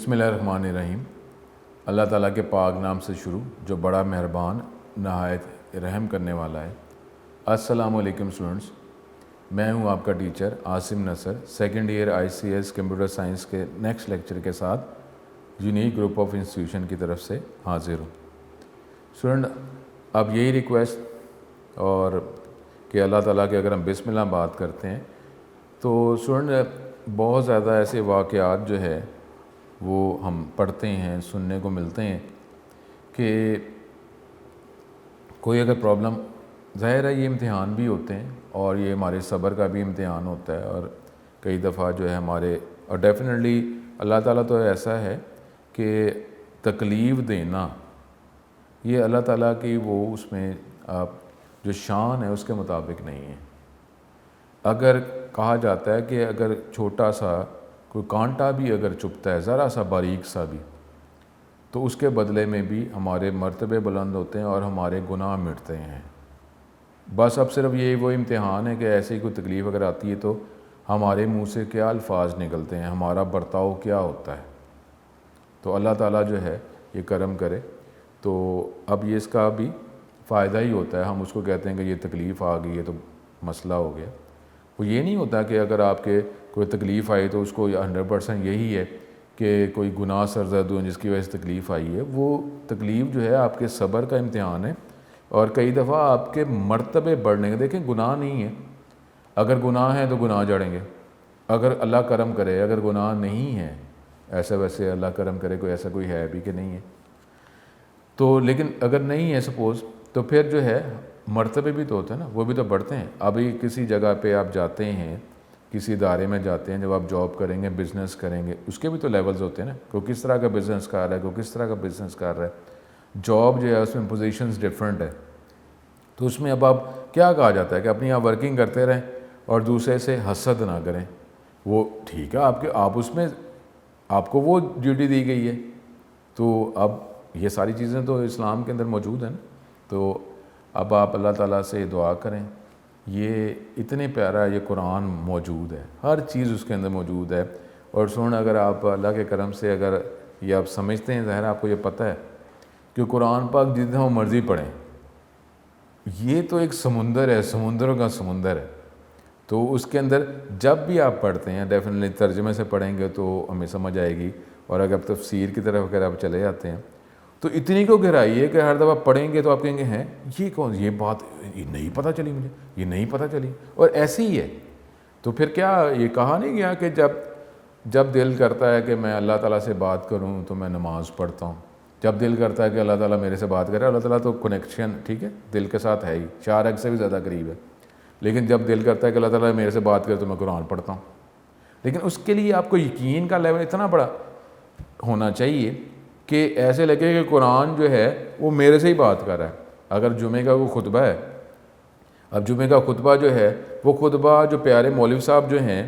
बिस्मिल्लाहिर्रहमानिर्रहीम। अल्लाह ताला के पाक नाम से शुरू जो बड़ा मेहरबान नहायत रहम करने वाला है। अस्सलामु अलैकुम स्टूडेंट्स, मैं हूं आपका teacher Asim Nasar, second year ICS computer science के नेक्स्ट लेक्चर के साथ यूनिक ग्रुप ऑफ इंस्टीट्यूशन की तरफ से हाजिर हूं। स्टूडेंट, अब यही रिक्वेस्ट और कि अल्लाह ताला के अगर हम बिस्मिल्लाह बात करते हैं तो स्टूडेंट बहुत ज़्यादा ऐसे वाक़यात जो है वो हम पढ़ते हैं, सुनने को मिलते हैं कि कोई अगर प्रॉब्लम, ज़ाहिर है ये इम्तिहान भी होते हैं और ये हमारे सब्र का भी इम्तिहान होता है और कई दफ़ा जो है हमारे, और डेफिनेटली अल्लाह ताला तो ऐसा है कि तकलीफ़ देना ये अल्लाह ताला की वो उसमें जो शान है उसके मुताबिक नहीं है। अगर कहा जाता है कि अगर छोटा सा कोई कांटा भी अगर चुभता है, ज़रा सा बारीक सा भी, तो उसके बदले में भी हमारे मर्तबे बुलंद होते हैं और हमारे गुनाह मिटते हैं। बस अब सिर्फ ये वो इम्तिहान है कि ऐसी कोई तकलीफ़ अगर आती है तो हमारे मुंह से क्या अल्फाज निकलते हैं, हमारा बर्ताव क्या होता है। तो अल्लाह ताला जो है ये करम करे तो अब ये इसका भी फ़ायदा ही होता है। हम उसको कहते हैं कि ये तकलीफ़ आ गई है तो मसला हो गया। वो ये नहीं होता कि अगर आपके कोई तकलीफ़ आई तो उसको 100% यही है कि कोई गुनाह सरज़द हो जिसकी वजह से तकलीफ़ आई है। वो तकलीफ़ जो है आपके सब्र का इम्तिहान है और कई दफ़ा आपके मर्तबे बढ़ने के। देखें, गुनाह नहीं है, अगर गुनाह है तो गुनाह जड़ेंगे। अगर अल्लाह करम करे, अगर गुनाह नहीं है, ऐसा वैसे अल्लाह करम करे कोई ऐसा कोई है भी कि नहीं है तो, लेकिन अगर नहीं है सपोज़, तो फिर जो है मर्तबे भी तो होते हैं ना, वो भी तो बढ़ते हैं। अभी किसी जगह पे आप जाते हैं, किसी इदारे में जाते हैं, जब आप जॉब करेंगे, बिज़नेस करेंगे, उसके भी तो लेवल्स होते हैं ना। कोई किस तरह का बिज़नेस कर रहा है, कोई किस तरह का बिज़नेस कर रहा है। जॉब जो है उसमें पोजीशंस डिफरेंट है, तो उसमें अब आप क्या कहा जाता है कि अपनी आप वर्किंग करते रहें और दूसरे से हसद ना करें। वो ठीक है, आप उसमें आपको वो ड्यूटी दी गई है, तो अब ये सारी चीज़ें तो इस्लाम के अंदर मौजूद हैं ना। तो अब आप अल्लाह ताला से दुआ करें, ये इतने प्यारा ये कुरान मौजूद है, हर चीज़ उसके अंदर मौजूद है। और सुन, अगर आप अल्लाह के करम से अगर ये आप समझते हैं, ज़ाहिर आपको ये पता है कि कुरान पाक जितना मर्ज़ी पढ़ें, ये तो एक समुंदर है, समुंदरों का समुंदर है। तो उसके अंदर जब भी आप पढ़ते हैं, डेफिनेटली तर्जुमे से पढ़ेंगे तो हमें समझ आएगी, और अगर आप तफसीर की तरफ अगर आप चले जाते हैं तो इतनी को गहराई है कि हर दफ़ा पढ़ेंगे तो आप कहेंगे हैं ये कौन, ये बात ये नहीं पता चली मुझे, ये नहीं पता चली, और ऐसे ही है। तो फिर क्या ये कहा नहीं गया कि जब दिल करता है कि मैं अल्लाह ताला से बात करूं तो मैं नमाज़ पढ़ता हूं। जब दिल करता है कि अल्लाह ताला मेरे से बात करे, अल्लाह ताला तो कनेक्शन ठीक है दिल के साथ है ही, 4 अग से भी ज़्यादा करीब है। लेकिन जब दिल करता है कि अल्लाह ताला मेरे से बात करे तो मैं कुरान पढ़ता हूँ। लेकिन उसके लिए आपको यकीन का लेवल इतना बड़ा होना चाहिए कि ऐसे लगे कि कुरान जो है वो मेरे से ही बात कर रहा है। अगर जुमे का वो खुतबा है, अब जुमे का खुतबा जो है वो खुतबा जो प्यारे मौलवी साहब जो हैं,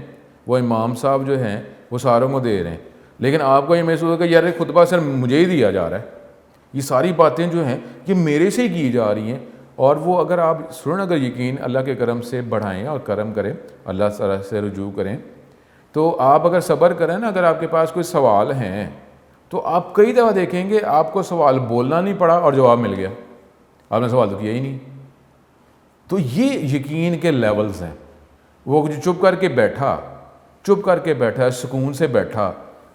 वो इमाम साहब जो हैं, वो सारों को दे रहे हैं, लेकिन आपको ये महसूस होगा कि यार खुतबा सिर्फ मुझे ही दिया जा रहा है, ये सारी बातें जो हैं ये मेरे से ही की जा रही हैं। और वो अगर आप सुन, अगर यकीन अल्लाह के करम से बढ़ाएँ और करम करें, अल्लाह ताला से रुजू करें, तो आप अगर सब्र करें ना, अगर आपके पास कोई सवाल हैं तो आप कई दफ़ा देखेंगे आपको सवाल बोलना नहीं पड़ा और जवाब मिल गया, आपने सवाल तो किया ही नहीं। तो ये यकीन के लेवल्स हैं। वो जो चुप करके बैठा, सुकून से बैठा,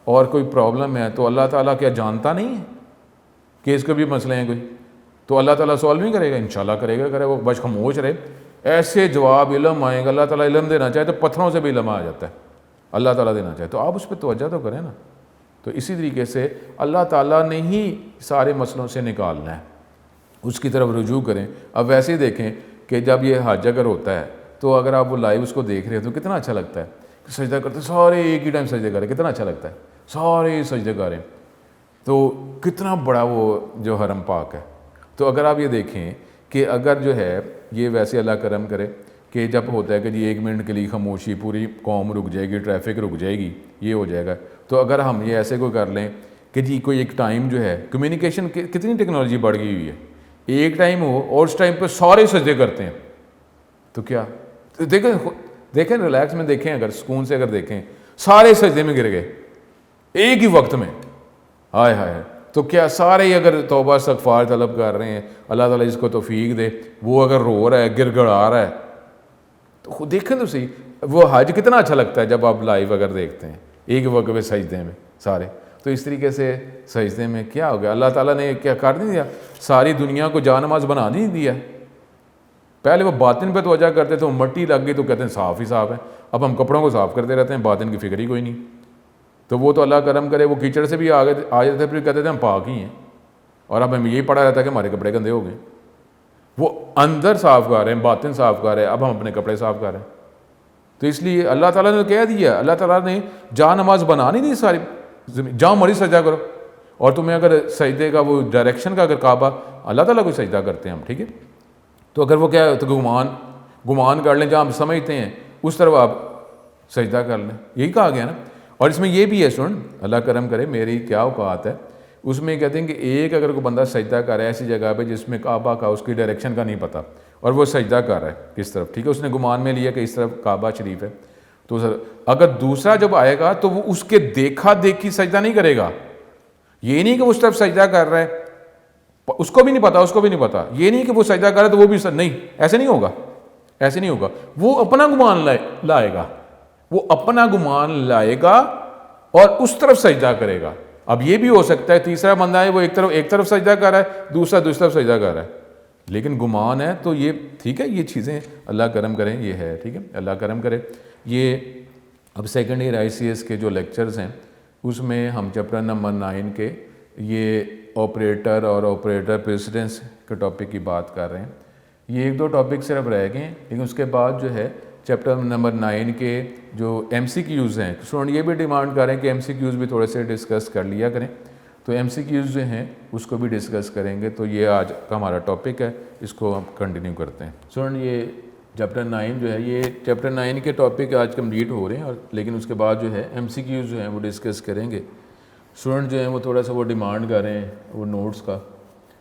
और कोई प्रॉब्लम है तो अल्लाह ताला क्या जानता नहीं है कि इसके भी मसले हैं कोई, तो अल्लाह ताला सॉल्व नहीं करेगा? इंशाल्लाह करेगा। वो बस खामोश रहे, ऐसे जवाब इल्म आएगा। अल्लाह ताला इल्म देना चाहे तो पत्थरों से भी इल्म आ जाता है, अल्लाह ताला देना चाहे तो आप उस पर तवज्जो तो करें ना। तो इसी तरीके से अल्लाह ताला ने ही सारे मसलों से निकालना है, उसकी तरफ रुजू करें। अब वैसे ही देखें कि जब ये हज अगर होता है तो अगर आप वो लाइव उसको देख रहे हो तो कितना अच्छा लगता है कि सजदा करते सारे एक ही टाइम सजदे करें, कितना अच्छा लगता है, सारे सजदे करें, तो कितना बड़ा वो जो हरम पाक है। तो अगर आप ये देखें कि अगर जो है ये वैसे अल्लाह करम करे कि जब होता है कि जी 1 मिनट के लिए खामोशी, पूरी कौम रुक जाएगी, ट्रैफिक रुक जाएगी, ये हो जाएगा। तो अगर हम ये ऐसे कोई कर लें कि जी कोई एक टाइम जो है, कम्युनिकेशन कितनी टेक्नोलॉजी बढ़ गई हुई है, एक टाइम हो और उस टाइम पर सारे सजदे करते हैं, तो क्या तो देखें रिलैक्स में देखें, अगर सुकून से अगर देखें, सारे सजदे में गिर गए एक ही वक्त में, हाय हाय। तो क्या सारे ही अगर तौबा इस्तगफार तलब कर रहे हैं, अल्लाह ताला इसको तौफीक दे, वो अगर रो रहा है, गिड़गिड़ा रहा है, तो खुद देखें तो सही, वो हज कितना अच्छा लगता है जब आप लाइव अगर देखते हैं एक वक्त में सजदे में सारे। तो इस तरीके से सजदे में क्या हो गया, अल्लाह ताला ने क्या कर नहीं दिया, सारी दुनिया को जानमाज बना नहीं दिया। पहले वो बातिन पे तवज्जो करते थे, वो मट्टी लग गई तो कहते हैं साफ़ ही साफ़ है, अब हम कपड़ों को साफ़ करते रहते हैं, बातिन की फिक्र ही कोई नहीं। तो वो तो अल्लाह करम करे, वो कीचड़ से भी आ जाते थे, फिर कहते थे हम पाक ही हैं, और अब हमें यही पड़ा रहता है कि हमारे कपड़े गंदे हो गए। वो अंदर साफ़ कर रहे हैं, बातिन साफ़ कर रहे हैं, अब हम अपने कपड़े साफ़ कर रहे हैं। तो इसलिए अल्लाह ताला ने कह दिया, अल्लाह ताला ने जा नमाज बना नहीं दी सारी, जाओ मरी सजदा करो। और तुम्हें अगर सजदे का वो डायरेक्शन का अगर काबा अल्लाह ताला को सजदा करते हैं हम, ठीक है, तो अगर वो क्या है तो गुमान कर लें, जहाँ हम समझते हैं उस तरफ आप सजदा कर लें, यही कहा गया ना। और इसमें यह भी है, सुन अल्लाह करम करे, मेरी क्या औकात है, उसमें कहते हैं कि एक अगर कोई बंदा सजदा कर रहा है ऐसी जगह पे जिसमें काबा का उसकी डायरेक्शन का नहीं पता, और वो सजदा कर रहा है किस तरफ, ठीक है, उसने गुमान में लिया कि इस तरफ काबा शरीफ है, तो अगर दूसरा जब आएगा तो वो उसके देखा देखी सजदा नहीं करेगा। ये नहीं कि वो उस तरफ सजदा कर रहा है, उसको भी नहीं पता, उसको भी नहीं पता, ये नहीं कि वो सजदा कर रहा है तो वो भी नहीं, ऐसे नहीं होगा, ऐसे नहीं होगा। वो अपना गुमान लाएगा, वो अपना गुमान लाएगा और उस तरफ सजदा करेगा। अब ये भी हो सकता है तीसरा बंदा है, वो एक तरफ सजदा कर रहा है, दूसरा दूसरी तरफ सजदा कर रहा है, लेकिन गुमान है, तो ये ठीक है, ये चीज़ें अल्लाह करम करें, ये है ठीक है, अल्लाह करम करे। ये अब सेकेंड ईयर ICS के जो लेक्चर्स हैं उसमें हम चैप्टर नंबर 9 के ये ऑपरेटर और ऑपरेटर प्रेसिडेंस के टॉपिक की बात कर रहे हैं। ये एक दो टॉपिक सिर्फ रह गए हैं, लेकिन उसके बाद जो है चैप्टर नंबर 9 के जो MCQs हैं, स्टूडेंट ये भी डिमांड कर रहे हैं कि MCQs भी थोड़े से डिस्कस कर लिया करें, तो MCQs जो हैं उसको भी डिस्कस करेंगे। तो ये आज का हमारा टॉपिक है, इसको हम कंटिन्यू करते हैं। स्टूडेंट ये चैप्टर 9 जो है, ये चैप्टर 9 के टॉपिक आज कंप्लीट हो रहे हैं, और लेकिन उसके बाद जो है MCQs जो हैं वो डिस्कस करेंगे। स्टूडेंट जो हैं वो थोड़ा सा वो डिमांड कर रहे हैं वो नोट्स का,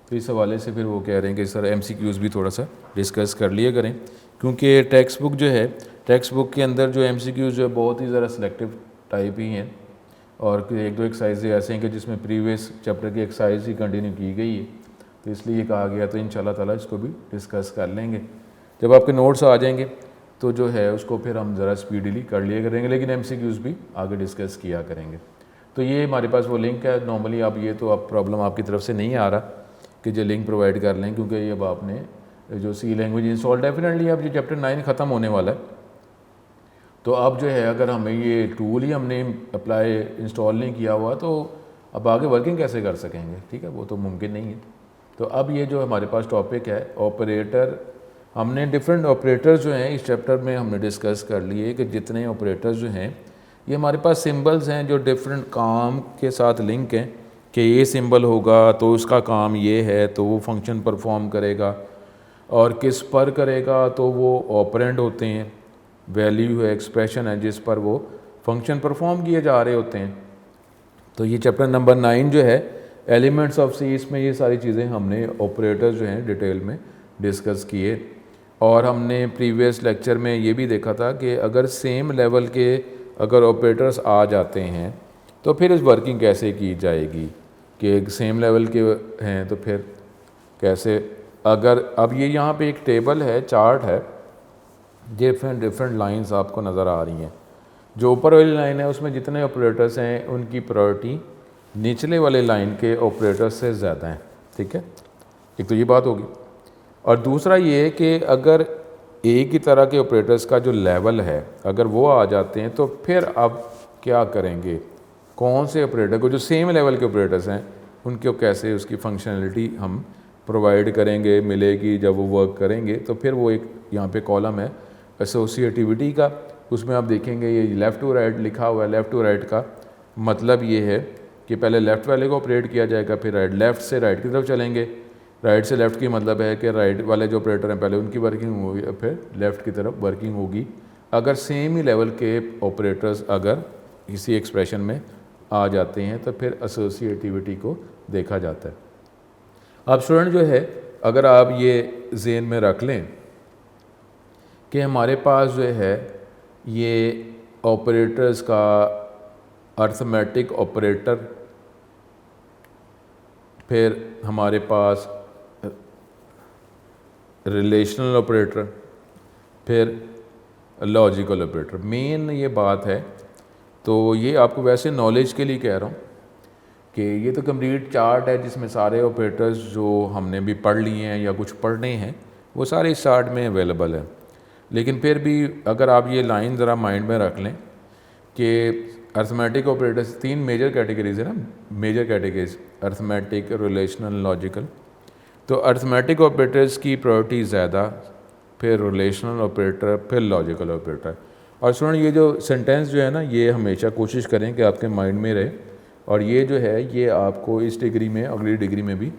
तो इस हवाले से फिर वो कह रहे हैं कि सर MCQs भी थोड़ा सा डिस्कस कर लिया करें, क्योंकि टेक्स्ट बुक जो है, टेक्स्ट बुक के अंदर जो MCQs जो है बहुत ही ज़रा सिलेक्टिव टाइप ही हैं, और एक दो एक्सरसाइज ऐसे हैं कि जिसमें प्रीवियस चैप्टर की एक्सरसाइज ही कंटिन्यू की गई है, तो इसलिए ये कहा गया। तो इंशाल्लाह ताला इसको भी डिस्कस कर लेंगे। जब आपके नोट्स आ जाएंगे तो जो है उसको फिर हम ज़रा स्पीडली कर लिया करेंगे, लेकिन MCQs भी आगे डिस्कस किया करेंगे। तो ये हमारे पास वो लिंक है, नॉर्मली आप ये तो अब प्रॉब्लम आपकी तरफ से नहीं आ रहा कि जो लिंक प्रोवाइड कर लें, क्योंकि ये अब आपने जो C लैंग्वेज इंस्टॉल डेफिनेटली अब ये चैप्टर 9 ख़त्म होने वाला है, तो अब जो है अगर हमें ये टूल ही हमने अप्लाई इंस्टॉल नहीं किया हुआ तो अब आगे वर्किंग कैसे कर सकेंगे, ठीक है, वो तो मुमकिन नहीं है। तो अब ये जो हमारे पास टॉपिक है ऑपरेटर, हमने डिफरेंट ऑपरेटर्स जो हैं इस चैप्टर में हमने डिस्कस कर लिए कि जितने ऑपरेटर्स जो हैं ये हमारे पास सिंबल्स हैं जो डिफरेंट काम के साथ लिंक हैं, कि ये सिंबल होगा तो उसका काम ये है, तो वो फंक्शन परफॉर्म करेगा, और किस पर करेगा तो वो ऑपरेंड होते हैं, वैल्यू है, एक्सप्रेशन है जिस पर वो फंक्शन परफॉर्म किए जा रहे होते हैं। तो ये चैप्टर नंबर 9 जो है एलिमेंट्स ऑफ C, इसमें ये सारी चीज़ें हमने ऑपरेटर्स जो हैं डिटेल में डिस्कस किए। और हमने प्रीवियस लेक्चर में ये भी देखा था कि अगर सेम लेवल के अगर ऑपरेटर्स आ जाते हैं तो फिर इस वर्किंग कैसे की जाएगी, कि सेम लेवल के हैं तो फिर कैसे। अगर अब ये यहाँ पे एक टेबल है, चार्ट है, डिफरेंट लाइंस आपको नज़र आ रही हैं। जो ऊपर वाली लाइन है उसमें जितने ऑपरेटर्स हैं उनकी प्रायोरिटी निचले वाले लाइन के ऑपरेटर्स से ज़्यादा है, ठीक है, एक तो ये बात होगी। और दूसरा ये है कि अगर एक ही तरह के ऑपरेटर्स का जो लेवल है अगर वो आ जाते हैं तो फिर अब क्या करेंगे, कौन से ऑपरेटर को, जो सेम लेवल के ऑपरेटर्स हैं उनको कैसे उसकी फंक्शनलिटी हम प्रोवाइड करेंगे, मिलेगी जब वो वर्क करेंगे। तो फिर वो एक यहाँ पे कॉलम है एसोसिएटिविटी का, उसमें आप देखेंगे ये लेफ़्ट टू राइट लिखा हुआ है। लेफ़्ट टू राइट का मतलब ये है कि पहले लेफ़्ट वाले को ऑपरेट किया जाएगा, फिर राइट, लेफ़्ट से राइट की तरफ चलेंगे, राइट से लेफ़्ट की मतलब है कि राइट वाले जो ऑपरेटर हैं पहले उनकी वर्किंग होगी, फिर लेफ़्ट की तरफ वर्किंग होगी। अगर सेम ही लेवल के ऑपरेटर्स अगर किसी एक्सप्रेशन में आ जाते हैं तो फिर एसोसिएटिविटी को देखा जाता है। अब स्टूडेंट जो है अगर आप ये ज़हन में रख लें कि हमारे पास जो है ये ऑपरेटर्स का अर्थमेटिक ऑपरेटर फिर हमारे पास रिलेशनल ऑपरेटर, फिर लॉजिकल ऑपरेटर। मेन ये बात है, तो ये आपको वैसे नॉलेज के लिए कह रहा हूँ कि ये तो कंप्लीट चार्ट है जिसमें सारे ऑपरेटर्स जो हमने भी पढ़ लिए हैं या कुछ पढ़ने हैं वो सारे इस चार्ट में अवेलेबल है। लेकिन फिर भी अगर आप ये लाइन ज़रा माइंड में रख लें कि अर्थमेटिक ऑपरेटर्स 3 मेजर कैटेगरीज है ना, major categories arithmetic, relational, logical. तो अर्थमेटिक ऑपरेटर्स की प्रायोरिटी ज़्यादा, फिर रिलेशनल ऑपरेटर, फिर लॉजिकल ऑपरेटर। और स्टूडेंट ये जो सेंटेंस जो है ना, ये हमेशा कोशिश करें कि आपके माइंड में रहे, और ये जो है ये आपको इस डिग्री में, अगली डिग्री में भी,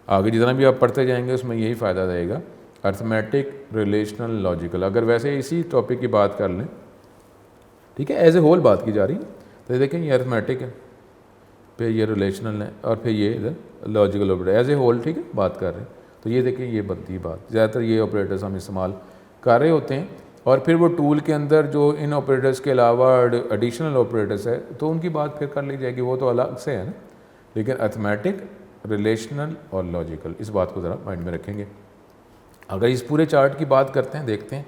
आगे जितना भी आप पढ़ते जाएंगे उसमें यही फ़ायदा रहेगा। Arithmetic, relational, logical. अगर वैसे इसी टॉपिक की बात कर लें, ठीक है, एज ए होल बात की जा रही है, तो देखें ये अर्थमेटिक है, फिर ये रिलेशनल है, और फिर ये इधर logical operator, as a whole, ठीक है, बात कर रहे हैं। तो ये देखें ये बनती है बात, ज़्यादातर ये ऑपरेटर्स हम इस्तेमाल कर रहे होते हैं। और फिर वो टूल के अंदर जो इन ऑपरेटर्स के अलावा एडिशनल ऑपरेटर्स है तो उनकी बात फिर कर ली जाएगी, वो तो अलग से है ना। लेकिन अर्थमेटिक, रिलेशनल और लॉजिकल, इस बात को ज़रा माइंड में रखेंगे। अगर इस पूरे चार्ट की बात करते हैं, देखते हैं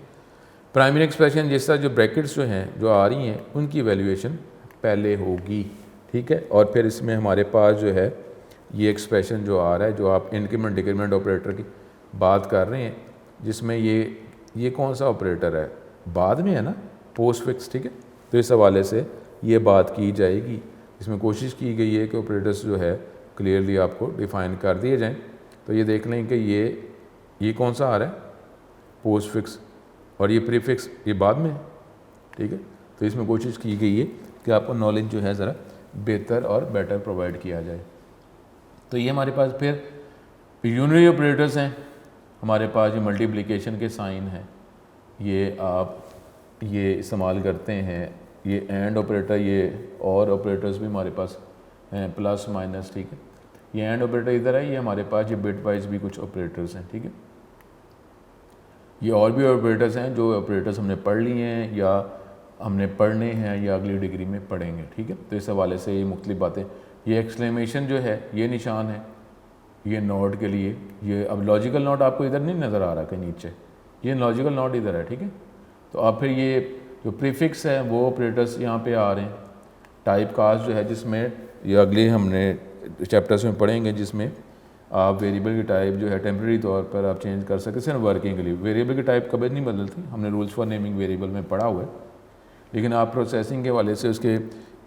प्राइमरी एक्सप्रेशन जिस तरह जो ब्रैकेट्स जो हैं जो आ रही हैं उनकी वैल्यूएशन पहले होगी, ठीक है। और फिर इसमें हमारे पास जो है ये एक्सप्रेशन जो आ रहा है, जो आप इंक्रीमेंट डिक्रीमेंट ऑपरेटर की बात कर रहे हैं, जिसमें ये कौन सा ऑपरेटर है, बाद में है ना, पोस्ट फिक्स, ठीक है। तो इस हवाले से ये बात की जाएगी। इसमें कोशिश की गई है कि ऑपरेटर्स जो है क्लियरली आपको डिफ़ाइन कर दिए जाएं। तो ये देख लें कि ये कौन सा आ रहा है, पोस्ट फिक्स, और ये प्रीफिक्स ये बाद में है, ठीक है। तो इसमें कोशिश की गई है कि आपको नॉलेज जो है ज़रा बेहतर और बेटर प्रोवाइड किया जाए। तो ये हमारे पास फिर यूनरी ऑपरेटर्स हैं, हमारे पास ये मल्टीप्लिकेशन के साइन हैं, ये आप ये इस्तेमाल करते हैं। ये एंड ऑपरेटर, ये और ऑपरेटर्स भी हमारे पास हैं, प्लस माइनस, ठीक है। ये एंड ऑपरेटर इधर है, ये हमारे पास ये बिट वाइज भी कुछ ऑपरेटर्स हैं, ठीक है। ये और भी ऑपरेटर्स हैं जो ऑपरेटर्स हमने पढ़ लिए हैं या हमने पढ़ने हैं या अगली डिग्री में पढ़ेंगे, ठीक है। तो इस हवाले से ये मुख्तलिफ बातें, ये एक्सक्लेमेशन जो है ये निशान है ये नोट के लिए। ये अब लॉजिकल नोट आपको इधर नहीं नज़र आ रहा कहीं नीचे, ये लॉजिकल नोट इधर है, ठीक है। तो अब फिर ये जो प्रीफिक्स है वो ऑपरेटर्स यहाँ पे आ रहे हैं। टाइप कास्ट जो है, जिसमें ये अगले हमने चैप्टर्स में पढ़ेंगे, जिसमें आप वेरिएबल की टाइप जो है टेम्प्रेरी तौर पर आप चेंज कर सकते, सिर्फ वर्किंग के लिए। वेरिएबल की टाइप कभी नहीं बदलती, हमने रूल्स फॉर नेमिंग वेरिएबल में पढ़ा हुआ है। लेकिन आप प्रोसेसिंग के वाले से उसके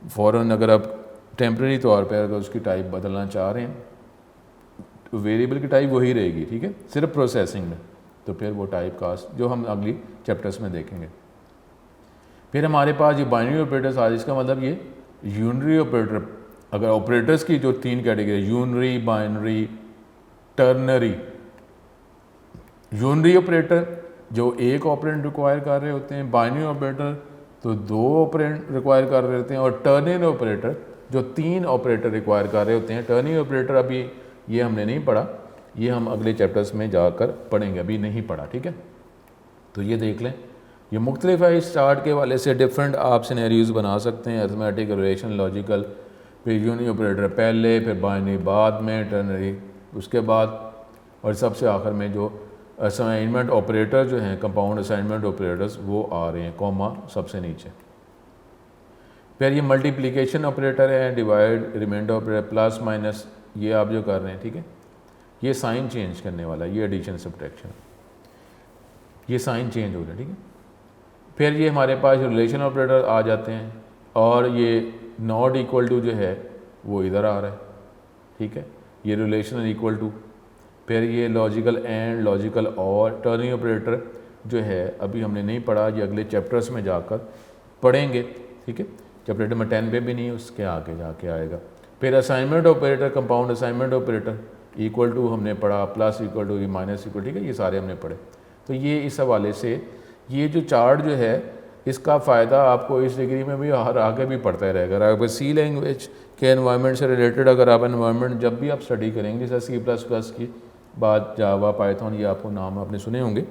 फ़ौरन अगर आप टेम्प्रेरी तौर पर अगर उसकी टाइप बदलना चाह रहे हैं तो वेरिएबल की टाइप वही रहेगी, ठीक है, सिर्फ प्रोसेसिंग में। तो फिर वो टाइप कास्ट जो हम अगली चैप्टर्स में देखेंगे। फिर हमारे पास ये बाइनरी ऑपरेटर्स आ, इसका मतलब ये यूनरी ऑपरेटर। अगर ऑपरेटर्स की जो 3 category, unary, binary, ternary. Unary operator जो एक ऑपरेंड रिक्वायर कर रहे होते हैं, बाइनरी ऑपरेटर तो 2 ऑपरेंड रिक्वायर कर रहे होते हैं, और टर्नरी ऑपरेटर जो 3 ऑपरेटर रिक्वायर कर रहे होते हैं। टर्नरी ऑपरेटर अभी ये हमने नहीं पढ़ा, ये हम अगले चैप्टर्स में जाकर पढ़ेंगे, अभी नहीं पढ़ा, ठीक है। तो ये देख लें, ये मुख्तलिफ है। इस चार्ट के वाले से डिफरेंट आप सिनेरियोज बना सकते हैं, अर्थमेटिक, रिलेशन, लॉजिकल, फिर यूनियन ऑपरेटर पहले, फिर बाइनरी बाद में, टर्नरी उसके बाद, और सबसे आखिर में जो असाइनमेंट ऑपरेटर जो हैं, कंपाउंड असाइनमेंट ऑपरेटर्स, वो आ रहे हैं, कॉमा सबसे नीचे। फिर ये मल्टीप्लिकेशन ऑपरेटर है, divide, remainder operator, plus minus, ये आप जो कर रहे हैं, ठीक है। ये साइन चेंज करने वाला, ये एडिशन सब्ट्रैक्शन, ये साइन चेंज हो रहा है, ठीक है। फिर ये हमारे पास रिलेशन ऑपरेटर आ जाते हैं, और ये नॉट इक्वल टू जो है वो इधर आ रहा है, ठीक है, ये रिलेशनल इक्वल टू। फिर ये logical and, logical or, ternary operator जो है अभी हमने नहीं पढ़ा, ये अगले चैप्टर्स में जाकर पढ़ेंगे, ठीक है। चैप्टर नंबर 10 पे भी नहीं, उसके आगे जाके आएगा। फिर assignment operator, compound assignment operator, equal to हमने पढ़ा, plus equal to, minus equal, ठीक है, ये सारे हमने पढ़े। तो ये इस हवाले से ये जो चार्ट जो है इसका फ़ायदा आपको इस डिग्री में भी और आगे भी पढ़ता ही रहेगा। अगर सी लैंग्वेज के एनवायरनमेंट से रिलेटेड अगर आप एनवायरनमेंट जब भी आप स्टडी करेंगे, जैसे C++ की बात, जावा, पाइथन, ये आपको नाम आपने सुने होंगे,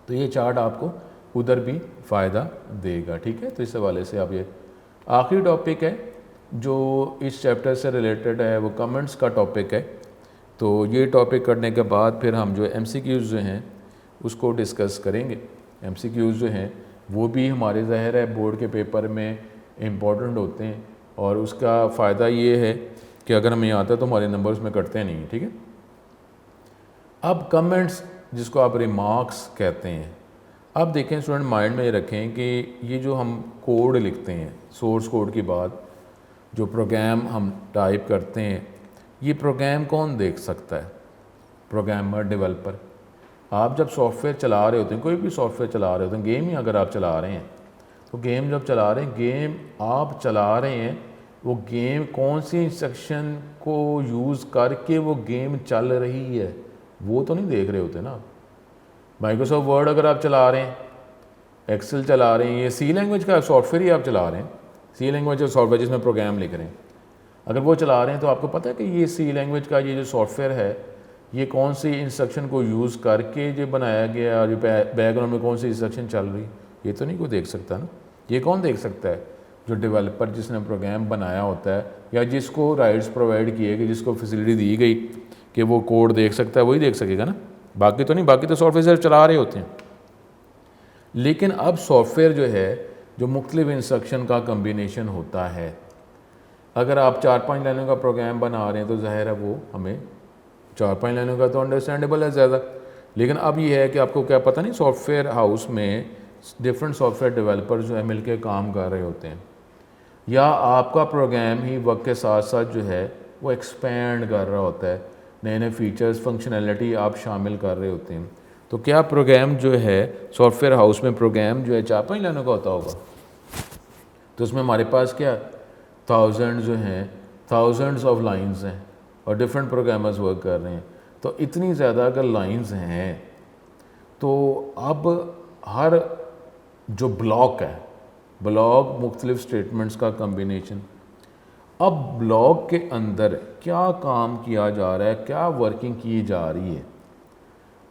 तो ये चार्ट आपको उधर भी फ़ायदा देगा, ठीक है। तो इस हवाले से आप ये आखिरी टॉपिक है जो इस चैप्टर से रिलेटेड है, वो कमेंट्स का टॉपिक है। तो ये टॉपिक करने के बाद फिर हम जो MCQs जो हैं उसको डिस्कस करेंगे। MCQs जो हैं वो भी हमारे ज़ाहिर है बोर्ड के पेपर में इम्पॉर्टेंट होते हैं, और उसका फ़ायदा ये है कि अगर हमें आता है तो हमारे नंबर उसमें कटते नहीं, ठीक है। अब कमेंट्स जिसको आप रिमार्क्स कहते हैं, अब देखें स्टूडेंट माइंड में ये रखें कि ये जो हम कोड लिखते हैं सोर्स कोड के बाद जो प्रोग्राम हम टाइप करते हैं, ये प्रोग्राम कौन देख सकता है? Programmer, developer. आप जब सॉफ्टवेयर चला रहे होते हैं, कोई भी सॉफ्टवेयर चला रहे होते हैं, गेम ही अगर आप चला रहे हैं तो गेम जब चला रहे हैं, गेम आप चला रहे हैं, वो गेम कौन सी इंस्ट्रक्शन को यूज़ करके वो गेम चल रही है वो तो नहीं देख रहे होते ना। माइक्रोसॉफ्ट वर्ड अगर आप चला रहे हैं, एक्सेल चला रहे हैं, ये सी लैंग्वेज का सॉफ्टवेयर ही आप चला रहे हैं, सी लैंग्वेज का सॉफ्टवेयर जिसमें प्रोग्राम लिख रहे हैं, अगर वो चला रहे हैं तो आपको पता है कि ये सी लैंग्वेज का ये जो सॉफ्टवेयर है ये कौन सी इंस्ट्रक्शन को यूज़ करके जो बनाया गया और बैकग्राउंड में कौन सी इंस्ट्रक्शन चल रही, ये तो नहीं कोई देख सकता ना। ये कौन देख सकता है? जो डेवलपर जिसने प्रोग्राम बनाया होता है या जिसको राइट्स प्रोवाइड किए गए, जिसको फैसिलिटी दी गई कि वो कोड देख सकता है, वही देख सकेगा ना, बाकी तो नहीं। बाकी तो सॉफ्टवेयर सिर्फ चला रहे होते हैं। लेकिन अब सॉफ्टवेयर जो है जो मुख्तलिफ इंस्ट्रक्शन का कम्बिनेशन होता है, अगर आप 4-5 लाइनों का प्रोग्राम बना रहे हैं तो ज़ाहिर है वो हमें 4-5 लाइनों का तो अंडरस्टैंडेबल है ज़्यादा। लेकिन अब ये है कि आपको क्या पता नहीं, सॉफ्टवेयर हाउस में डिफरेंट सॉफ्टवेयर डेवलपर जो है मिलकर काम कर रहे होते हैं, या आपका प्रोग्राम ही वक्त के साथ साथ जो है वो एक्सपेंड कर रहा होता है, नए नए फीचर्स फंक्शनैलिटी आप शामिल कर रहे होते हैं। तो क्या प्रोग्राम जो है सॉफ्टवेयर हाउस में प्रोग्राम जो है 4-5 लाइनों का होता होगा? तो उसमें हमारे पास क्या थाउजेंड्स ऑफ लाइंस हैं और डिफरेंट प्रोग्रामर्स वर्क कर रहे हैं। तो इतनी ज़्यादा अगर लाइंस हैं तो अब हर जो ब्लॉक है, ब्लॉक मुख्तलिफ स्टेटमेंट्स का कम्बिनेशन, अब ब्लॉक के अंदर क्या काम किया जा रहा है, क्या वर्किंग की जा रही है।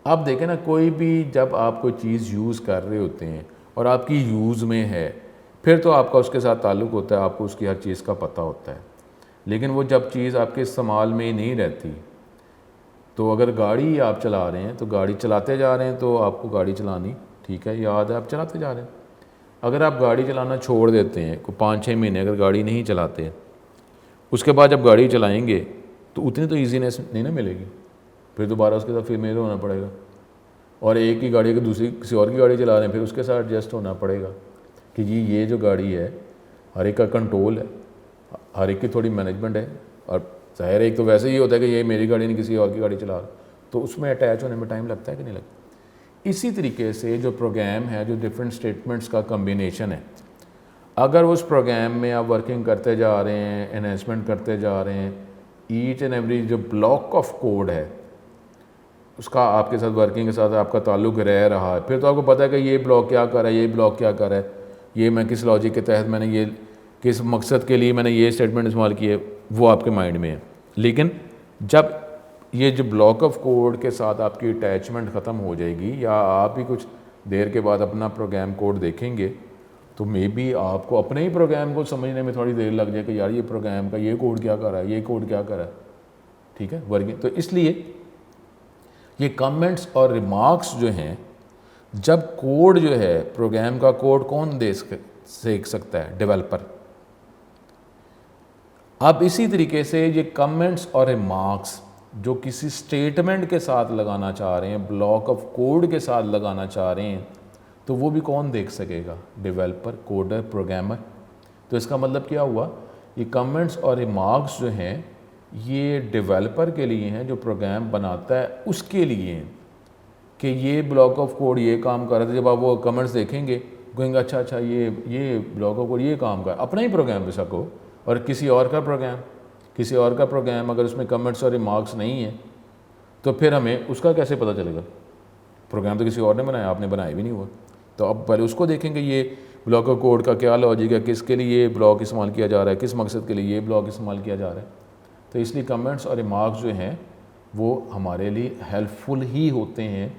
अब देखें ना, कोई भी जब आप कोई चीज़ यूज़ कर रहे होते हैं और आपकी यूज़ में है, फिर तो आपका उसके साथ ताल्लुक़ होता है, आपको उसकी हर चीज़ का पता होता है। लेकिन वो जब चीज़ आपके इस्तेमाल में नहीं रहती, तो अगर गाड़ी आप चला रहे हैं तो गाड़ी चलाते जा रहे हैं तो आपको गाड़ी चलानी, ठीक है, याद है, आप चलाते जा रहे हैं। अगर आप गाड़ी चलाना छोड़ देते हैं, को 5-6 महीने अगर गाड़ी नहीं चलाते, उसके बाद जब गाड़ी चलाएंगे तो उतनी तो ईजीनेस नहीं ना मिलेगी, फिर दोबारा उसके साथ फेमिलियर होना पड़ेगा, और एक ही गाड़ी अगर दूसरी किसी और की गाड़ी चला रहे हैं फिर उसके साथ एडजस्ट होना पड़ेगा कि जी ये जो गाड़ी है हर एक का कंट्रोल है, हर एक की थोड़ी मैनेजमेंट है, और ज़ाहिर एक तो वैसे ही होता है कि ये मेरी गाड़ी नहीं किसी और की गाड़ी चला रहा, तो उसमें अटैच होने में टाइम लगता है कि नहीं लगता। इसी तरीके से जो प्रोग्राम है, जो डिफरेंट स्टेटमेंट्स का कम्बिनेशन है, अगर उस प्रोग्राम में आप वर्किंग करते जा रहे हैं, एनहेंसमेंट करते जा रहे हैं, ईच एंड एवरी जो ब्लॉक ऑफ कोड है उसका आपके साथ वर्किंग के साथ आपका ताल्लुक़ रह रहा है, फिर तो आपको पता है कि ये ब्लॉक क्या कर रहा है, ये ब्लॉक क्या कर रहा है, ये मैं किस लॉजिक के तहत मैंने ये किस मकसद के लिए मैंने ये स्टेटमेंट इस्तेमाल किए, वो आपके माइंड में है। लेकिन जब ये जो ब्लॉक ऑफ कोड के साथ आपकी अटैचमेंट ख़त्म हो जाएगी, या आप ही कुछ देर के बाद अपना प्रोग्राम कोड देखेंगे, तो मे बी आपको अपने ही प्रोग्राम को समझने में थोड़ी देर लग जाए कि यार ये प्रोग्राम का ये कोड क्या कर रहा है, ये कोड क्या कर रहा है, ठीक है, वर्किंग। तो इसलिए ये कमेंट्स और रिमार्क्स जो हैं, जब कोड जो है प्रोग्राम का कोड कौन देख सकता है? डेवलपर। अब इसी तरीके से ये कमेंट्स और रिमार्क्स जो किसी स्टेटमेंट के साथ लगाना चाह रहे हैं, ब्लॉक ऑफ कोड के साथ लगाना चाह रहे हैं, तो वो भी कौन देख सकेगा? Developer, coder, programmer. तो इसका मतलब क्या हुआ, ये कमेंट्स और रिमार्क्स जो हैं ये डेवलपर के लिए हैं, जो प्रोग्राम बनाता है उसके लिए हैं कि ये ब्लॉक ऑफ कोड ये काम कर रहा था। जब आप वो कमेंट्स देखेंगे कहेंगे अच्छा ये ब्लॉक ऑफ कोड ये काम कर, अपना ही प्रोग्राम बेशक हो और किसी और का प्रोग्राम अगर उसमें कमेंट्स और रिमार्क्स नहीं है तो फिर हमें उसका कैसे पता चलेगा? प्रोग्राम तो किसी और ने बनाया, आपने बनाया भी नहीं हुआ। तो अब पहले उसको देखेंगे ये ब्लॉक ऑफ कोड का क्या लॉजिक है, किसके लिए ये ब्लॉक इस्तेमाल किया जा रहा है, किस मकसद के लिए ये ब्लॉक इस्तेमाल किया जा रहा है। तो इसलिए कमेंट्स और रिमार्क्स जो हैं वो हमारे लिए हेल्पफुल ही होते हैं,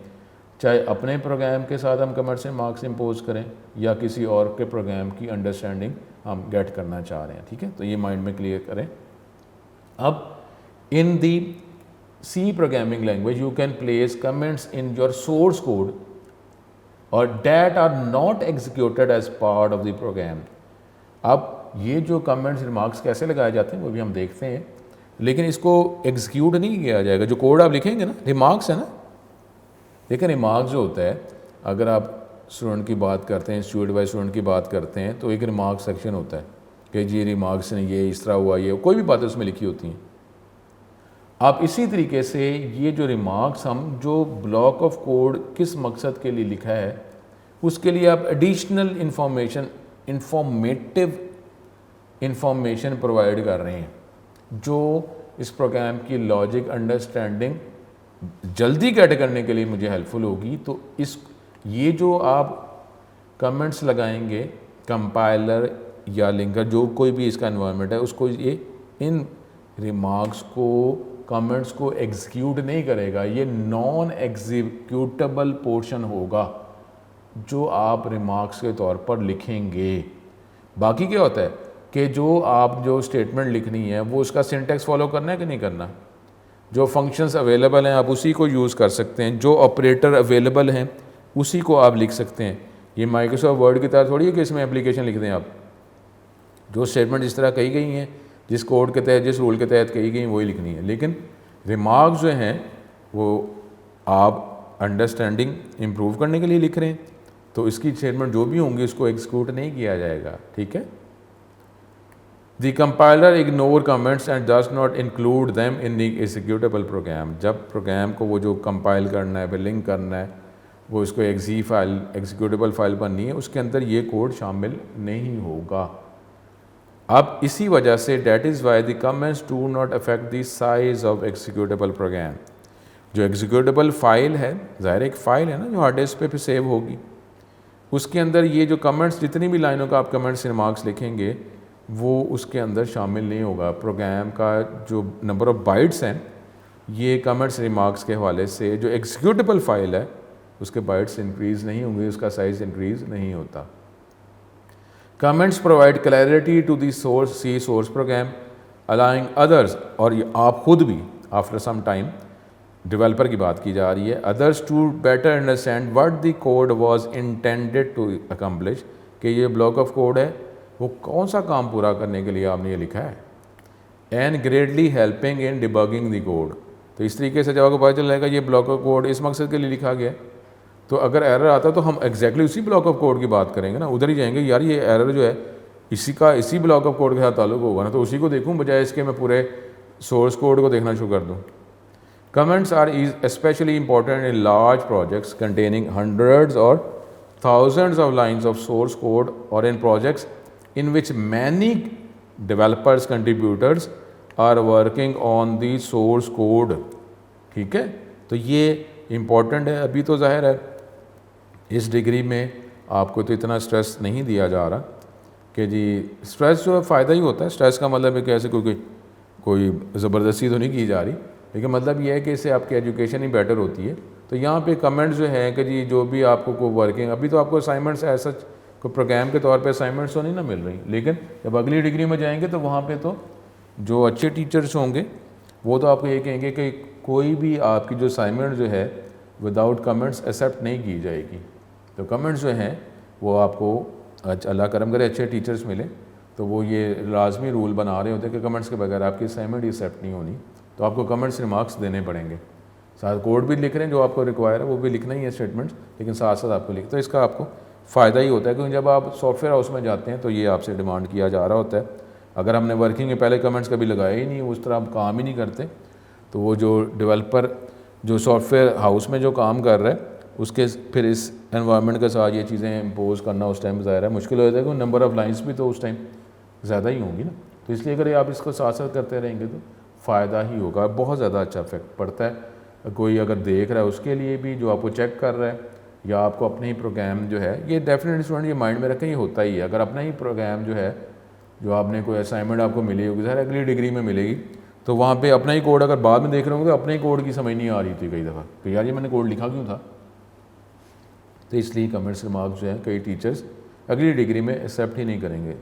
चाहे अपने प्रोग्राम के साथ हम कमेंट्स एंड मार्क्स इम्पोज करें या किसी और के प्रोग्राम की अंडरस्टैंडिंग हम गेट करना चाह रहे हैं, ठीक है। तो ये माइंड में क्लियर करें। अब इन दी C programming language, you can place comments in your source code or that are not executed as part of the program. अब ये जो कमेंट्स रिमार्क्स कैसे लगाए जाते हैं वो भी हम देखते हैं, लेकिन इसको एग्जीक्यूट नहीं किया जाएगा। जो कोड आप लिखेंगे ना, रिमार्क्स है ना, लेकिन रिमार्क्स जो होता है, अगर आप स्टूडेंट की बात करते हैं, स्टूडेंट बाय स्टूडेंट की बात करते हैं, तो एक रिमार्क सेक्शन होता है कि जी रिमार्क्स ने ये इस तरह हुआ, ये कोई भी बातें उसमें लिखी होती हैं। आप इसी तरीके से ये जो रिमार्क्स हम जो ब्लॉक ऑफ कोड किस मकसद के लिए लिखा है उसके लिए आप एडिशनल इंफॉर्मेटिव इंफॉर्मेशन प्रोवाइड कर रहे हैं जो इस प्रोग्राम की लॉजिक अंडरस्टैंडिंग जल्दी गेट करने के लिए मुझे हेल्पफुल होगी। तो इस ये जो आप कमेंट्स लगाएंगे, कंपाइलर या लिंकर जो कोई भी इसका एनवायरनमेंट है उसको ये इन रिमार्क्स को कमेंट्स को एग्जीक्यूट नहीं करेगा, ये नॉन एग्जीक्यूटेबल पोर्शन होगा जो आप रिमार्क्स के तौर पर लिखेंगे। बाकी क्या होता है कि जो आप जो स्टेटमेंट लिखनी है वो उसका सिंटैक्स फॉलो करना है कि नहीं करना, जो फंक्शंस अवेलेबल हैं आप उसी को यूज़ कर सकते हैं, जो ऑपरेटर अवेलेबल हैं उसी को आप लिख सकते हैं। ये माइक्रोसॉफ्ट वर्ड की तरह थोड़ी है कि इसमें एप्लीकेशन लिख दें आप, जो स्टेटमेंट जिस तरह कही गई हैं, जिस कोड के तहत, जिस रूल के तहत कही गई वही लिखनी है। लेकिन रिमार्क्स जो हैं वो आप अंडरस्टैंडिंग इम्प्रूव करने के लिए लिख रहे हैं, तो इसकी स्टेटमेंट जो भी होंगी उसको एग्जीक्यूट नहीं किया जाएगा। ठीक है। The compiler ignore comments and does not include them in the executable program. जब प्रोग्राम को वो जो कंपाइल करना है, फिर लिंक करना है, वो इसको एक्जी फाइल, एग्जीक्यूटेबल फाइल बननी है, उसके अंदर ये कोड शामिल नहीं होगा। अब इसी वजह से that is why the comments do not affect the size of executable program. जो एग्जीक्यूटेबल फाइल है, ज़ाहिर एक फ़ाइल है ना जो हार्ड डिस्क पे सेव होगी, उसके अंदर ये जो कमेंट्स, जितनी भी लाइनों का आप कमेंट्स रिमार्क्स लिखेंगे वो उसके अंदर शामिल नहीं होगा। प्रोग्राम का जो नंबर ऑफ़ बाइट्स हैं ये कमेंट्स रिमार्क्स के हवाले से जो एग्जीक्यूटेबल फाइल है उसके बाइट्स इंक्रीज़ नहीं होंगे, उसका साइज़ इंक्रीज़ नहीं होता। Comments provide clarity to the source C source program allowing others, और ये आप खुद भी आफ्टर सम टाइम, डेवलपर की बात की जा रही है, others to better understand what the code was intended to accomplish, कि ये ब्लॉक ऑफ कोड है वो कौन सा काम पूरा करने के लिए आपने ये लिखा है, and greatly helping in debugging the code. तो इस तरीके से जब आपको पता चल जाएगा ये ब्लॉक ऑफ कोड इस मकसद के लिए लिखा गया है, तो अगर एरर आता है तो हम एग्जैक्टली उसी ब्लॉक ऑफ कोड की बात करेंगे ना, उधर ही जाएंगे, यार ये एरर जो है इसी ब्लॉक ऑफ कोड के साथ ताल्लुक होगा ना, तो उसी को देखूँ बजाय इसके मैं पूरे सोर्स कोड को देखना शुरू कर दूँ। Comments are especially important in large projects containing hundreds or thousands of lines of source code, or in projects in which many developers contributors are working on the source code। ठीक है, तो ये important है। अभी तो ज़ाहिर है इस डिग्री में आपको तो इतना स्ट्रेस नहीं दिया जा रहा कि जी स्ट्रेस जो है फ़ायदा ही होता है। स्ट्रेस का मतलब है कि ऐसे कोई ज़बरदस्ती तो नहीं की जा रही, लेकिन मतलब ये है कि इससे आपकी एजुकेशन ही बेटर होती है। तो यहाँ पे कमेंट्स जो है कि जी जो भी आपको को वर्किंग, अभी तो आपको असाइनमेंट्स ऐसा कोई प्रोग्राम के तौर पे असाइनमेंट्स तो नहीं ना मिल रही, लेकिन जब अगली डिग्री में जाएंगे तो वहाँ पे तो जो अच्छे टीचर्स होंगे वो तो आपको ये कहेंगे कि कोई भी आपकी जो असाइनमेंट जो है विदाउट कमेंट्स एक्सेप्ट नहीं की जाएगी। तो कमेंट्स जो हैं वो आपको अल्लाह करम करे अच्छे टीचर्स मिले तो वो ये लाजमी रूल बना रहे होते हैं कि कमेंट्स के बगैर आपकी असाइनमेंट एक्सेप्ट नहीं होनी, तो आपको कमेंट्स रिमार्क्स देने पड़ेंगे। साथ कोड भी लिख रहे हैं जो आपको रिक्वायर है वो भी लिखना ही है स्टेटमेंट्स, लेकिन साथ साथ आपको लिख, तो इसका आपको फ़ायदा ही होता है क्योंकि जब आप सॉफ्टवेयर हाउस में जाते हैं तो ये आपसे डिमांड किया जा रहा होता है। अगर हमने वर्किंग में पहले कमेंट्स कभी लगाए ही नहीं, उस तरह आप काम ही नहीं करते, तो वो जो डेवलपर जो सॉफ्टवेयर हाउस में जो काम कर रहा है उसके फिर इस एनवायरनमेंट के साथ ये चीज़ें इम्पोज करना उस टाइम ज़ाहिर है मुश्किल हो जाता है, क्योंकि नंबर ऑफ़ लाइन्स भी तो उस टाइम ज़्यादा ही होंगी ना। तो इसलिए अगर आप इसको साथ साथ करते रहेंगे तो फ़ायदा ही होगा, बहुत ज़्यादा अच्छा इफेक्ट पड़ता है। कोई अगर देख रहा है उसके लिए भी, जो आपको चेक कर रहा है, या आपको अपने ही प्रोग्राम जो है, ये डेफिनेटली स्टूडेंट ये माइंड में रखें, ये होता ही है। अगर अपना ही प्रोग्राम जो है, जो आपने कोई असाइनमेंट आपको मिली होगी, ज़ाहिर अगली डिग्री में मिलेगी, तो वहाँ पे अपना ही कोड अगर बाद में देख रहे होंगे तो अपने ही कोड की समझ नहीं आ रही थी कई दफ़ा कि यार ये मैंने कोड लिखा क्यों था। तो इसलिए कमेंट्स रिमार्क्स जो है कई टीचर्स अगली डिग्री में एक्सेप्ट ही नहीं करेंगे।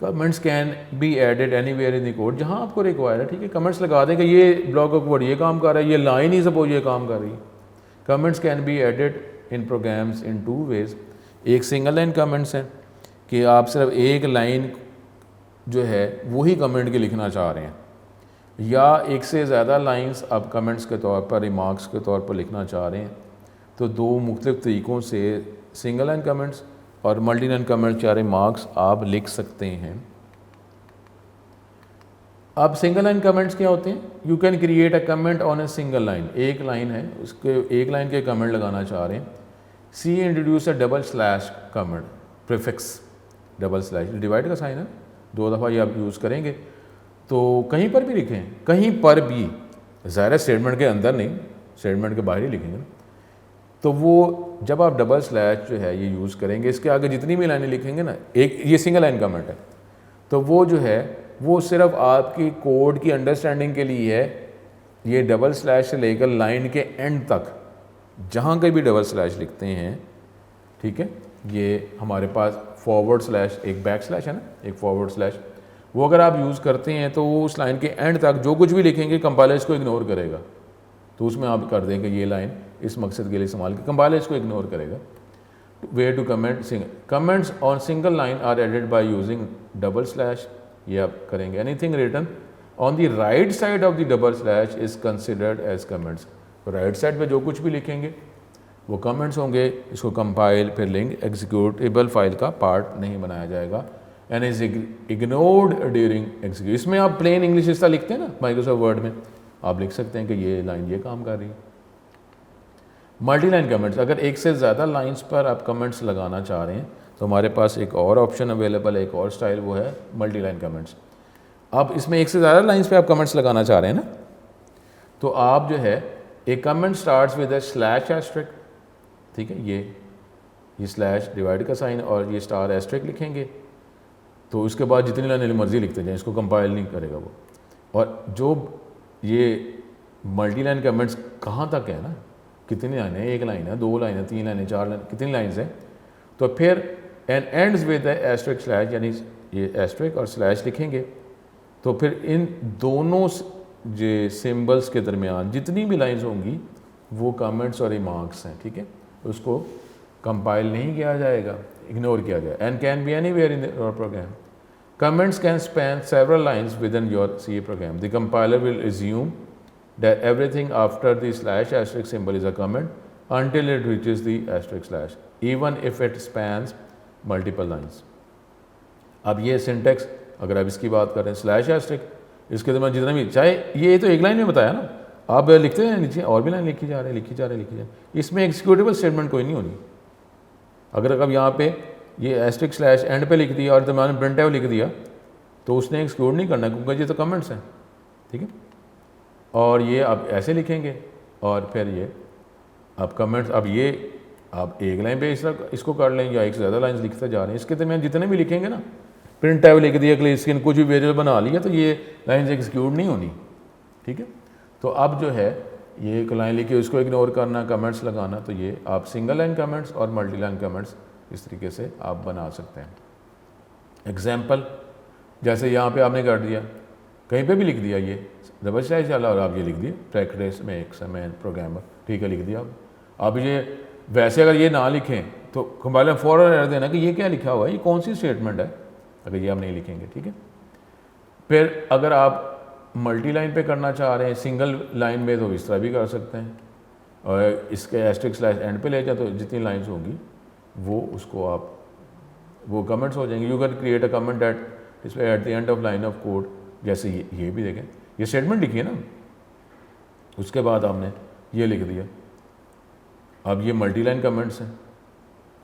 Comments can be added anywhere in the code, जहाँ आपको रिक्वायर है, ठीक है, कमेंट्स लगा दें कि ये ब्लॉक ऑफ कोड ये काम कर रहा है, ये लाइन ही सपोज ये काम कर रही है। Comments can be added in programs in 2 ways. एक सिंगल लाइन कमेंट्स हैं कि आप सिर्फ एक लाइन जो है वही कमेंट के लिखना चाह रहे हैं, या एक से ज़्यादा लाइंस आप कमेंट्स के तौर पर, रिमार्क्स के तौर पर लिखना चाह रहे हैं। तो 2 मुख्तलिफ तरीक़ों से सिंगल लाइन कमेंट्स और मल्टी लाइन कमेंट्स या रिमार्क्स आप लिख सकते हैं। अब सिंगल लाइन कमेंट्स क्या होते हैं? You can create a comment on a single line, एक लाइन है उसके एक लाइन के कमेंट लगाना चाह रहे हैं। C introduce a double slash comment prefix, double slash divide का साइन है, 2 दफ़ा ये आप यूज़ करेंगे। तो कहीं पर भी लिखें, कहीं पर भी, ज़ाहिर स्टेटमेंट के अंदर नहीं, स्टेटमेंट के बाहर ही लिखेंगे ना। तो वो जब आप डबल स्लैश जो है ये यूज़ करेंगे, इसके आगे जितनी भी लाइनें लिखेंगे ना, एक ये सिंगल लाइन कमेंट है, तो वो जो है वो सिर्फ आपकी कोड की अंडरस्टैंडिंग के लिए है। ये डबल स्लैश से लेकर लाइन के एंड तक जहाँ कहीं भी डबल स्लैश लिखते हैं, ठीक है, ये हमारे पास फॉरवर्ड स्लैश, एक बैक स्लैश है ना, एक फॉरवर्ड स्लैश, वो अगर आप यूज़ करते हैं तो वो उस लाइन के एंड तक जो कुछ भी लिखेंगे कंपाइलर इसको इग्नोर करेगा। तो उसमें आप कर देंगे ये लाइन इस मकसद के लिए इस्तेमाल की, कंपाइलर इसको इग्नोर करेगा। Way to comment comments on single line are added by using double slash, ये आप करेंगे। Anything written on the right side of the double slash is considered as comments. तो राइट साइड पे जो कुछ भी लिखेंगे वो कमेंट्स होंगे, इसको कंपाइल फिर लिंक एग्जीक्यूटेबल फाइल का पार्ट नहीं बनाया जाएगा। And is ignored during execute. इसमें आप प्लेन इंग्लिश हिस्सा लिखते हैं ना माइक्रोसॉफ्ट वर्ड में, आप लिख सकते हैं कि ये लाइन ये काम कर रही है। मल्टी लाइन कमेंट्स, अगर एक से ज़्यादा लाइंस पर आप कमेंट्स लगाना चाह रहे हैं तो हमारे पास एक और ऑप्शन अवेलेबल है, एक और स्टाइल, वो है मल्टी लाइन कमेंट्स। अब इसमें एक से ज़्यादा लाइंस पे आप कमेंट्स लगाना चाह रहे हैं ना, तो आप जो है एक comment starts with a slash asterisk, ठीक है, ये स्लैश डिवाइड का साइन और ये स्टार एस्ट्रिक लिखेंगे। तो उसके बाद जितनी लाइनें मर्जी लिखते जाएं, इसको कंपाइल नहीं करेगा वो। और जो ये मल्टी लाइन कमेंट्स कहाँ तक है ना, कितनी लाइनें, एक लाइन है, 2 लाइनें, 3 लाइनें, 4 लाइन, कितनी लाइन्स हैं। तो फिर and ends with asterisk slash, यानी ये एस्ट्रिक और स्लैश लिखेंगे। तो फिर इन दोनों जो सिंबल्स के दरमियान जितनी भी लाइन्स होंगी वो कमेंट्स और रिमार्क्स हैं, ठीक है, उसको कंपाइल नहीं किया जाएगा, इग्नोर किया जाएगा। And can be anywhere in your program. Comments can span several lines within your C program. The compiler will assume that everything after the slash asterisk symbol is a comment until it reaches the asterisk slash, even if it spans multiple lines. अब ये syntax अगर आप इसकी बात करें, slash asterisk, इसके दरमियान जितना भी, चाहे ये तो एक लाइन में बताया ना, आप लिखते हैं नीचे और भी लाइन लिखी जा रहे हैं, इसमें एग्जीक्यूटेबल स्टेटमेंट कोई नहीं होनी। अगर अब यहाँ पे ये एस्ट्रिक स्लैश एंड पे लिख दिया और दरमियान में प्रिंट लिख दिया तो उसने एक्सक्लूड नहीं करना, क्योंकि ये तो कमेंट्स हैं, ठीक है। और ये आप ऐसे लिखेंगे और फिर ये आप कमेंट्स, अब ये आप एक लाइन पे इस तरह इसको कर लें या एक से ज़्यादा लाइन लिखते जा रहे हैं, इसके दरमियान जितने भी लिखेंगे ना, प्रिंट लिख दिया, क्लियर स्क्रीन, कुछ भी वेरिएबल बना लिया, तो ये लाइन एक्सक्लूड नहीं होनी, ठीक है। तो अब जो है ये एक लाइन लिखी उसको इग्नोर करना, कमेंट्स लगाना, तो ये आप सिंगल लाइन कमेंट्स और मल्टी लाइन कमेंट्स इस तरीके से आप बना सकते हैं। एग्जाम्पल, जैसे यहाँ पे आपने कर दिया, कहीं पे भी लिख दिया ये डबल स्लैश डाला और आप ये लिख दिए प्रैक्टिस में एक समय प्रोग्रामर, ठीक है, लिख दिया। अब ये वैसे अगर ये ना लिखें तो कंपाइलर फौरन एरर देना कि ये क्या लिखा हुआ है, ये कौन सी स्टेटमेंट है, अगर ये आप नहीं लिखेंगे, ठीक है। फिर अगर आप मल्टी लाइन पे करना चाह रहे हैं सिंगल लाइन में, तो इस तरह भी कर सकते हैं, और इसके एस्ट्रिक स्लैश एंड पे ले जाए तो जितनी लाइन्स होंगी वो उसको आप वो कमेंट्स हो जाएंगे। You can create a comment at the end of line of code, जैसे ये भी देखें, ये स्टेटमेंट लिखी है ना, उसके बाद आपने ये लिख दिया। अब ये मल्टी लाइन कमेंट्स हैं,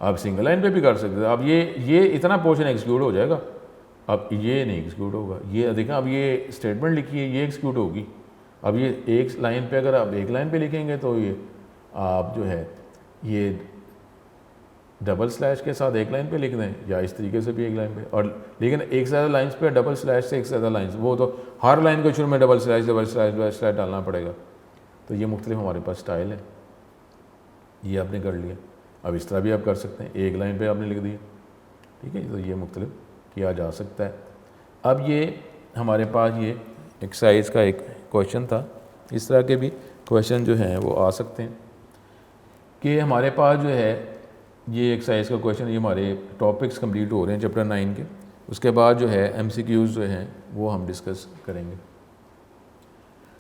आप सिंगल लाइन पे भी कर सकते हैं। अब ये इतना पोर्शन एग्जीक्यूट हो जाएगा, अब ये नहीं एग्जीक्यूट होगा। ये देखें, अब ये स्टेटमेंट लिखी है, ये एग्जीक्यूट होगी। अब ये एक लाइन पे, अगर आप एक लाइन पे लिखेंगे तो ये आप जो है ये डबल स्लैश के साथ एक लाइन पे लिख दें, या इस तरीके से भी एक लाइन पे, और लेकिन एक से ज़्यादा लाइन्स पे डबल स्लैश से एक से ज़्यादा लाइन्स, वो तो हर लाइन को शुरू में डबल स्लैश डालना पड़ेगा। तो ये मुख्तलिफ हमारे पास स्टाइल है, ये आपने कर लिया। अब इस तरह भी आप कर सकते हैं, एक लाइन पे आपने लिख दिया, ठीक है। तो ये मुख्तलिफ किया जा सकता है। अब ये हमारे पास ये एक्सरसाइज का एक क्वेश्चन था। इस तरह के भी क्वेश्चन जो हैं वो आ सकते हैं कि हमारे पास जो है ये एक्सरसाइज का क्वेश्चन, ये हमारे टॉपिक्स कंप्लीट हो रहे हैं चैप्टर 9 के। उसके बाद जो है MCQs जो हैं वो हम डिस्कस करेंगे।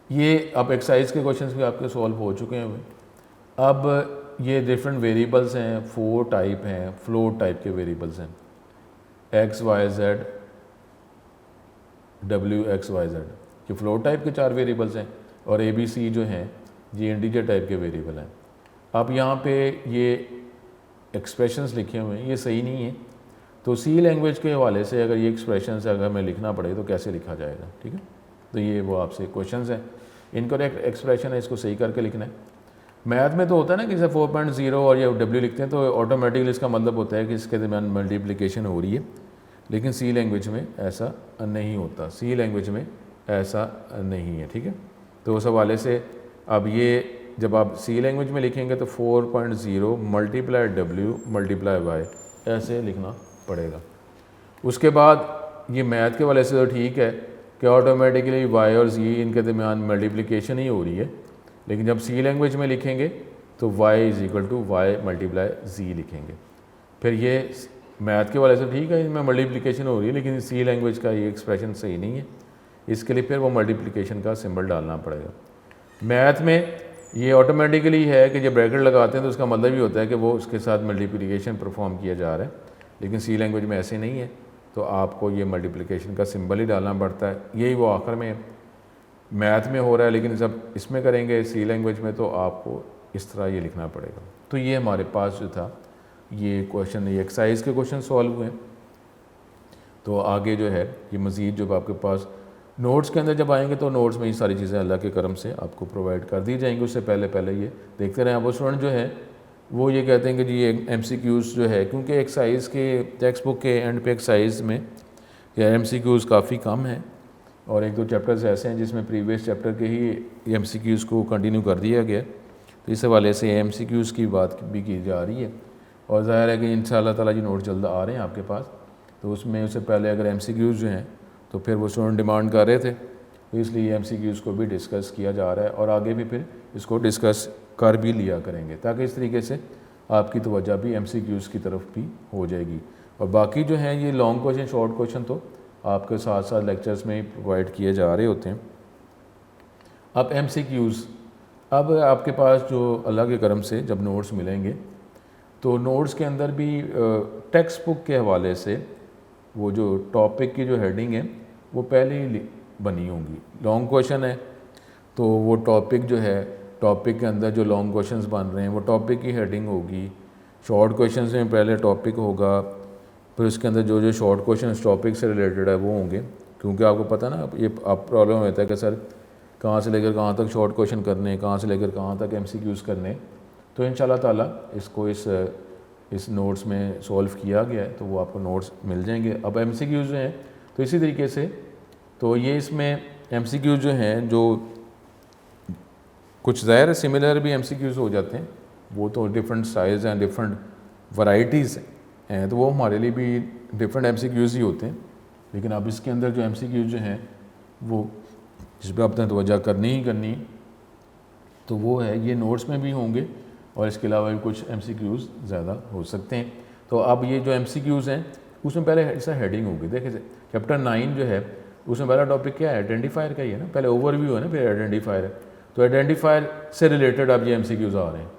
ये अब एक्सरसाइज के क्वेश्चंस भी आपके सॉल्व हो चुके हैं। अब ये डिफरेंट वेरिएबल्स हैं, 4 टाइप हैं, फ्लोट टाइप के वेरिएबल्स हैं, x y z w x y z, ये फ्लोट टाइप के 4 वेरिएबल्स हैं, और ABC जो हैं ये इंटीजर टाइप के वेरिएबल हैं। अब यहाँ पे ये एक्सप्रेशंस लिखे हुए हैं, ये सही नहीं है, तो सी लैंग्वेज के हवाले से अगर ये एक्सप्रेशंस अगर हमें लिखना पड़े तो कैसे लिखा जाएगा, ठीक है। तो ये वो आपसे क्वेश्चंस हैं, इनकरेक्ट एक्सप्रेशन है, इसको सही करके लिखना है। मैथ में तो होता है ना कि जैसे 4.0 और ये W लिखते हैं तो ऑटोमेटिकली इसका मतलब होता है कि इसके दरमियान मल्टीप्लिकेशन हो रही है, लेकिन सी लैंग्वेज में ऐसा नहीं होता, सी लैंग्वेज में ऐसा नहीं है, ठीक है। तो उस हवाले से अब ये जब आप सी लैंग्वेज में लिखेंगे तो 4.0 मल्टीप्लाई W मल्टीप्लाई Y ऐसे लिखना पड़ेगा। उसके बाद ये मैथ के वाले से तो ठीक है कि ऑटोमेटिकली Y और Z इनके दरमियान मल्टीप्लिकेशन ही हो रही है, लेकिन जब सी लैंग्वेज में लिखेंगे तो y = y मल्टीप्लाई z लिखेंगे। फिर ये मैथ के वाले से ठीक है, इनमें मल्टीप्लिकेशन हो रही है, लेकिन सी लैंग्वेज का ये एक्सप्रेशन सही नहीं है, इसके लिए फिर वो मल्टीप्लिकेशन का सिंबल डालना पड़ेगा। मैथ में ये ऑटोमेटिकली है कि जब ब्रैकेट लगाते हैं तो उसका मतलब ही होता है कि वो उसके साथ मल्टीप्लिकेशन परफॉर्म किया जा रहा है, लेकिन सी लैंग्वेज में ऐसे नहीं है, तो आपको ये मल्टीप्लिकेशन का सिंबल ही डालना पड़ता है। यही वो आखिर में मैथ में हो रहा है, लेकिन जब इसमें करेंगे सी लैंग्वेज में तो आपको इस तरह ये लिखना पड़ेगा। तो ये हमारे पास जो था ये क्वेश्चन, ये एक्सरसाइज के क्वेश्चन सॉल्व हुए। तो आगे जो है ये मज़ीद जब आपके पास नोट्स के अंदर जब आएंगे तो नोट्स में ये सारी चीज़ें अल्लाह के करम से आपको प्रोवाइड कर दी जाएंगी। उससे पहले ये देखते रहें। अब स्टूडेंट जो है वो ये कहते हैं कि जी ये MCQs जो है, क्योंकि एक्सरसाइज के टेक्स्ट बुक के एंड पे एक्सरसाइज में या MCQs काफ़ी कम है, और 1-2 चैप्टर्स ऐसे हैं जिसमें प्रीवियस चैप्टर के ही MCQs को कंटिन्यू कर दिया गया, तो इस हवाले से MCQs की बात भी की जा रही है। और ज़ाहिर है कि इंशाअल्लाह ताला जी नोट जल्द आ रहे हैं आपके पास, तो उसमें उससे पहले अगर MCQs जो हैं तो फिर वो स्टूडेंट डिमांड कर रहे थे, तो इसलिए MCQs को भी डिस्कस किया जा रहा है, और आगे भी फिर इसको डिस्कस कर भी लिया करेंगे, ताकि इस तरीके से आपकी तवज्जो भी MCQs की तरफ भी हो जाएगी। और बाकी जो हैं ये लॉन्ग क्वेश्चन, शॉर्ट क्वेश्चन तो आपके साथ साथ लेक्चर्स में ही प्रोवाइड किए जा रहे होते हैं। अब MCQs, अब आपके पास जो अल्लाह के करम से जब नोट्स मिलेंगे तो नोट्स के अंदर भी टेक्स्ट बुक के हवाले से वो जो टॉपिक की जो हेडिंग है वो पहले ही बनी होंगी। लॉन्ग क्वेश्चन है तो वो टॉपिक जो है, टॉपिक के अंदर जो लॉन्ग क्वेश्चंस बन रहे हैं वो टॉपिक की हेडिंग होगी। शॉर्ट क्वेश्चंस में पहले टॉपिक होगा, फिर उसके अंदर जो जो शॉर्ट क्वेश्चन टॉपिक से रिलेटेड है वो होंगे, क्योंकि आपको पता ना ये आप प्रॉब्लम होता है कि सर कहाँ से लेकर कहाँ तक शॉर्ट क्वेश्चन करने, कहाँ से लेकर कहाँ तक MCQs करने। तो इंशाल्लाह ताला इसको इस नोट्स में सॉल्व किया गया है, तो वो आपको नोट्स मिल जाएंगे। अब MCQs जो हैं तो इसी तरीके से, तो ये इसमें MCQs जो हैं जो कुछ ज़ाहिर सिमिलर भी MCQs हो जाते हैं, वो तो डिफरेंट साइज़ हैं, डिफरेंट वैरायटीज़ हैं, तो वो हमारे लिए भी डिफरेंट MCQs ही होते हैं। लेकिन अब इसके अंदर जो MCQs जो हैं वो जिस पर आपने तवज्जो करनी ही करनी, तो वो है ये नोट्स में भी होंगे, और इसके अलावा भी कुछ MCQs ज़्यादा हो सकते हैं। तो अब ये जो MCQs हैं उसमें पहले ऐसा हेडिंग होगी। देखिए चैप्टर 9 जो है उसमें पहला टॉपिक क्या है, आइडेंटिफायर का ही है ना, पहले ओवरव्यू है ना, फिर आइडेंटिफायर है। तो आइडेंटिफायर से रिलेटेड अब ये MCQs आ रहे हैं,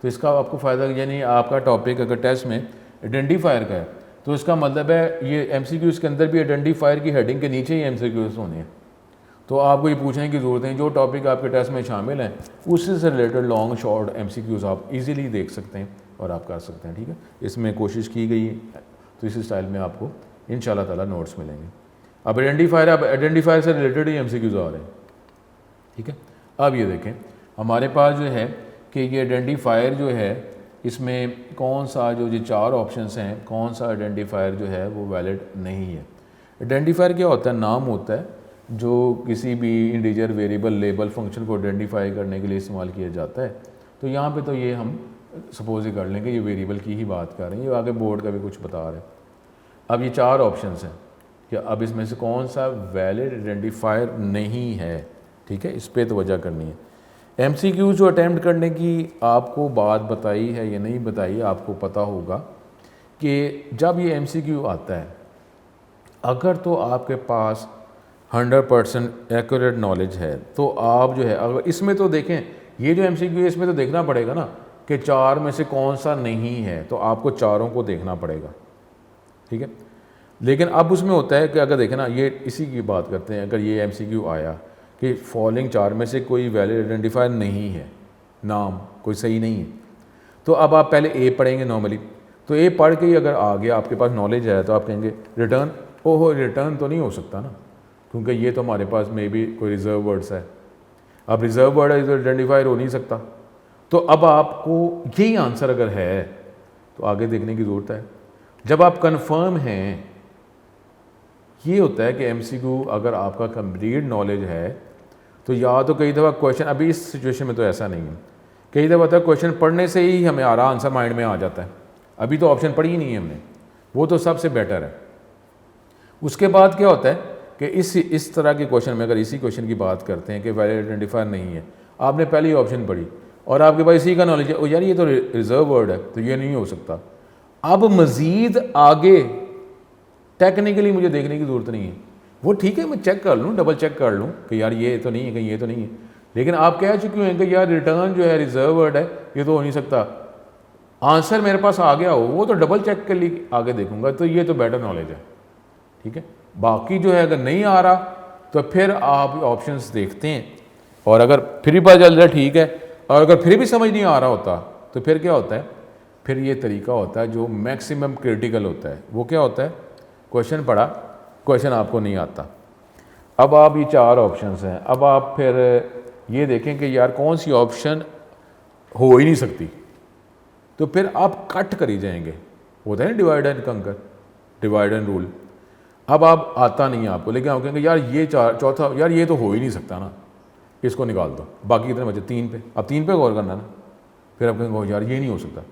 तो इसका आपको फ़ायदा, यानी आपका टॉपिक अगर टेस्ट में आइडेंटिफायर का है तो इसका मतलब है ये MCQs के अंदर भी आइडेंटिफायर की हेडिंग के नीचे ही MCQs होने हैं। तो आपको ये पूछने की ज़रूरत है, जो टॉपिक आपके टेस्ट में शामिल हैं उससे से रिलेटेड लॉन्ग शॉर्ट MCQs आप इजीली देख सकते हैं और आप कर सकते हैं, ठीक है। इसमें कोशिश की गई है, तो इसी स्टाइल में आपको इंशाल्लाह ताला नोट्स मिलेंगे। अब आइडेंटिफायर से रिलेटेड ही MCQs आ रहे हैं, ठीक है। अब ये देखें हमारे पास जो है कि ये आइडेंटिफायर जो है इसमें कौन सा जो ये 4 ऑप्शंस हैं, कौन सा आइडेंटिफायर जो है वो वैलिड नहीं है। आइडेंटिफायर क्या होता है, नाम होता है जो किसी भी इंटीजर वेरिएबल लेबल फंक्शन को आइडेंटिफाई करने के लिए इस्तेमाल किया जाता है। तो यहाँ पे तो ये हम सपोज ही कर लेंगे ये वेरिएबल की ही बात कर रहे हैं, ये आगे बोर्ड का भी कुछ बता रहे हैं। अब ये 4 ऑप्शंस हैं कि अब इसमें से कौन सा वैलिड आइडेंटिफायर नहीं है, ठीक है, इस पर तवज्जो करनी है। MCQ जो अटैम्प्ट करने की आपको बात बताई है या नहीं बताई, आपको पता होगा कि जब ये MCQ आता है, अगर तो आपके पास 100% एक्यूरेट नॉलेज है तो आप जो है, अगर इसमें तो देखें, ये जो MCQ है इसमें तो देखना पड़ेगा ना कि 4 में से कौन सा नहीं है, तो आपको चारों को देखना पड़ेगा, ठीक है। लेकिन अब उसमें होता है कि अगर देखें ना, ये इसी की बात करते हैं, अगर ये MCQ आया कि फॉलोइंग 4 में से कोई वैलिड आइडेंटिफायर नहीं है, नाम कोई सही नहीं है, तो अब आप पहले ए पढ़ेंगे नॉर्मली, तो ए पढ़ के ही अगर आ गया, आपके पास नॉलेज है, तो आप कहेंगे रिटर्न, ओहो रिटर्न तो नहीं हो सकता ना, क्योंकि ये तो हमारे पास मे बी कोई रिजर्व वर्ड्स है। अब रिजर्व वर्ड है तो आइडेंटिफायर हो नहीं सकता, तो अब आपको यही आंसर अगर है तो आगे देखने की ज़रूरत है। जब आप कंफर्म हैं, ये होता है कि MCQ अगर आपका कंप्लीट नॉलेज है तो या तो कई दफ़ा क्वेश्चन, अभी इस सिचुएशन में तो ऐसा नहीं है, कई दफ़ा होता है क्वेश्चन पढ़ने से ही हमें आ रहा आंसर माइंड में आ जाता है, अभी तो ऑप्शन पढ़ी ही नहीं है हमने, वो तो सबसे बेटर है। उसके बाद क्या होता है कि इस तरह के क्वेश्चन में, अगर इसी क्वेश्चन की बात करते हैं कि वैलिड आइडेंटिफायर नहीं है, आपने पहली ऑप्शन पढ़ी और आपके पास इसी का नॉलेज है, ओ यार ये तो रिजर्व वर्ड है, तो ये नहीं हो सकता। अब मज़ीद आगे टेक्निकली मुझे देखने की ज़रूरत नहीं है, वो ठीक है, मैं चेक कर लूँ, डबल चेक कर लूँ कि यार ये तो नहीं है, कहीं ये तो नहीं है, लेकिन आप कह चुके हैं कि यार रिटर्न जो है रिजर्व वर्ड है, ये तो हो नहीं सकता, आंसर मेरे पास आ गया हो, वो तो डबल चेक के लिए आगे देखूंगा, तो ये तो बेटर नॉलेज है, ठीक है। बाकी जो है अगर नहीं आ रहा तो फिर आप ऑप्शंस देखते हैं, और अगर फिर भी पता चल रहा है ठीक है, और अगर फिर भी समझ नहीं आ रहा होता तो फिर क्या होता है, फिर ये तरीका होता है जो मैक्सिमम क्रिटिकल होता है। वो क्या होता है, क्वेश्चन पढ़ा, क्वेश्चन आपको नहीं आता, अब आप ये 4 ऑप्शंस हैं, अब आप फिर ये देखें कि यार कौन सी ऑप्शन हो ही नहीं सकती, तो फिर आप कट करी जाएंगे, होता है ना डिवाइड एंड कंकर, डिवाइड एंड रूल। अब आप आता नहीं है आपको, लेकिन आप कहेंगे यार ये चौथा, यार ये तो हो ही नहीं सकता ना, इसको निकाल दो, बाकी कितने बचे 3 पे, अब 3 पे गौर करना ना, फिर आप कहेंगे यार ये नहीं हो सकता,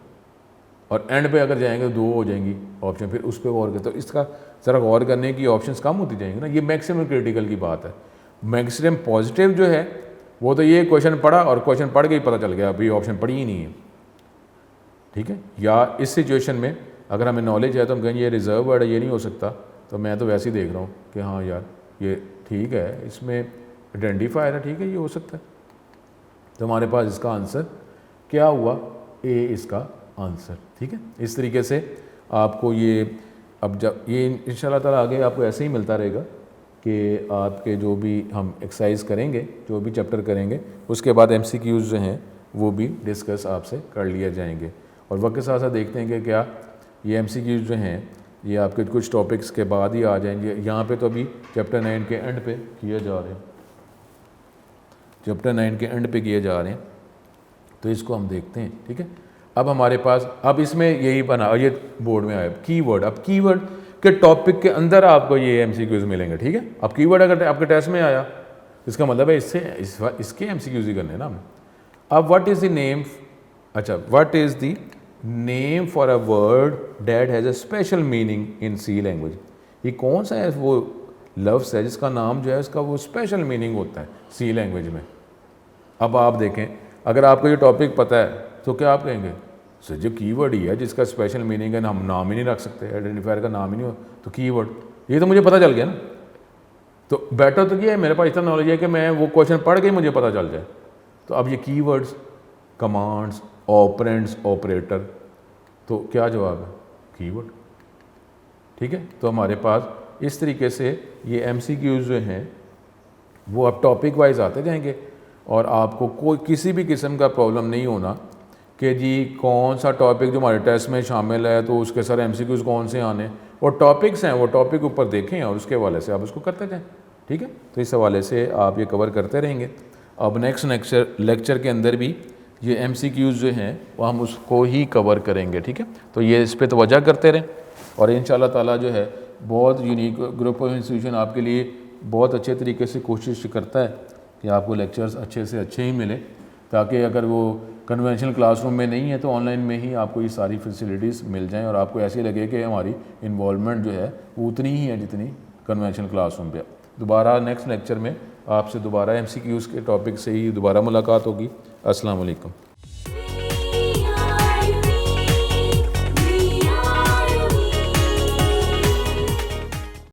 और एंड पे अगर जाएंगे तो 2 हो जाएंगी ऑप्शन, फिर उस पर गौर करें, तो इसका ज़रा गौर करने की ऑप्शंस कम होती जाएंगी ना। ये मैक्सिमम क्रिटिकल की बात है। मैक्सिमम पॉजिटिव जो है वो तो ये क्वेश्चन पढ़ा और क्वेश्चन पढ़ के ही पता चल गया, अभी ऑप्शन पढ़ी ही नहीं है, ठीक है। या इस सिचुएशन में अगर हमें नॉलेज है तो हम कहेंगे ये रिजर्व वर्ड है, ये नहीं हो सकता, तो मैं तो वैसे ही देख रहा हूँ कि हाँ यार ये ठीक है, इसमें आइडेंटिफायर है, ठीक है, ये हो सकता है, तो हमारे पास इसका आंसर क्या हुआ, ए इसका आंसर, ठीक है। इस तरीके से आपको ये, अब जब ये इंशाल्लाह ताला आगे आपको ऐसे ही मिलता रहेगा कि आपके जो भी हम एक्सरसाइज करेंगे, जो भी चैप्टर करेंगे, उसके बाद MCQs जो हैं वो भी डिस्कस आपसे कर लिए जाएंगे, और वक्त के साथ साथ देखते हैं कि क्या ये MCQs जो हैं ये आपके कुछ टॉपिक्स के बाद ही आ जाएंगे। यहाँ पे तो अभी चैप्टर 9 के एंड पे किए जा रहे हैं, चैप्टर 9 के एंड पे किए जा रहे हैं, तो इसको हम देखते हैं, ठीक है। अब हमारे पास, अब इसमें यही बना, और ये बोर्ड में आया कीवर्ड, अब कीवर्ड के टॉपिक के अंदर आपको ये MCQs मिलेंगे, ठीक है। अब कीवर्ड अगर आपके टेस्ट में आया, इसका मतलब है इसके MCQs ही करने हैं ना हमने। अब व्हाट इज़ द नेम, अच्छा, what is the name for a word that has a special meaning in C language, ये कौन सा है वो लफ्ज़ है जिसका नाम जो है उसका वो स्पेशल मीनिंग होता है सी लैंग्वेज में। अब आप देखें, अगर आपको ये टॉपिक पता है तो क्या आप कहेंगे, सर जो कीवर्ड ही है जिसका स्पेशल मीनिंग है, हम नाम ही नहीं रख सकते, आइडेंटिफायर का नाम ही नहीं हो, तो कीवर्ड, ये तो मुझे पता चल गया ना, तो बेटर तो ये है मेरे पास इतना नॉलेज है कि मैं वो क्वेश्चन पढ़ के ही मुझे पता चल जाए। तो अब ये कीवर्ड्स, कमांड्स, ऑपरेंड्स, ऑपरेटर, तो क्या जवाब है, कीवर्ड, ठीक है। तो हमारे पास इस तरीके से ये MCQs जो हैं वो अब टॉपिक वाइज आते जाएंगे, और आपको कोई किसी भी किस्म का प्रॉब्लम नहीं होना कि जी कौन सा टॉपिक जो हमारे टेस्ट में शामिल है तो उसके सारे MCQs कौन से आने, वो टॉपिक्स हैं, वो टॉपिक ऊपर देखें और उसके हवाले से आप उसको करते जाएँ, ठीक है। तो इस हवाले से आप ये कवर करते रहेंगे। अब नेक्स्ट लेक्चर के अंदर भी ये MCQs जो हैं वो हम उसको ही कवर करेंगे, ठीक है। तो ये इस पर तवज्जो करते रहें, और इंशाल्लाह ताला जो है बहुत यूनिक ग्रुप ऑफ इंस्टीट्यूशन आपके लिए बहुत अच्छे तरीके से कोशिश करता है कि आपको लेक्चर्स अच्छे से अच्छे ही मिले, ताकि अगर वो कन्वेंशनल क्लासरूम में नहीं है तो ऑनलाइन में ही आपको ये सारी फैसिलिटीज़ मिल जाएँ और आपको ऐसे लगे कि हमारी इन्वॉल्वमेंट जो है वो उतनी ही है जितनी कन्वेंशनल क्लासरूम पे। दोबारा नेक्स्ट लेक्चर में आपसे दोबारा MCQs के टॉपिक से ही दोबारा मुलाकात होगी। अस्सलाम वालेकुम।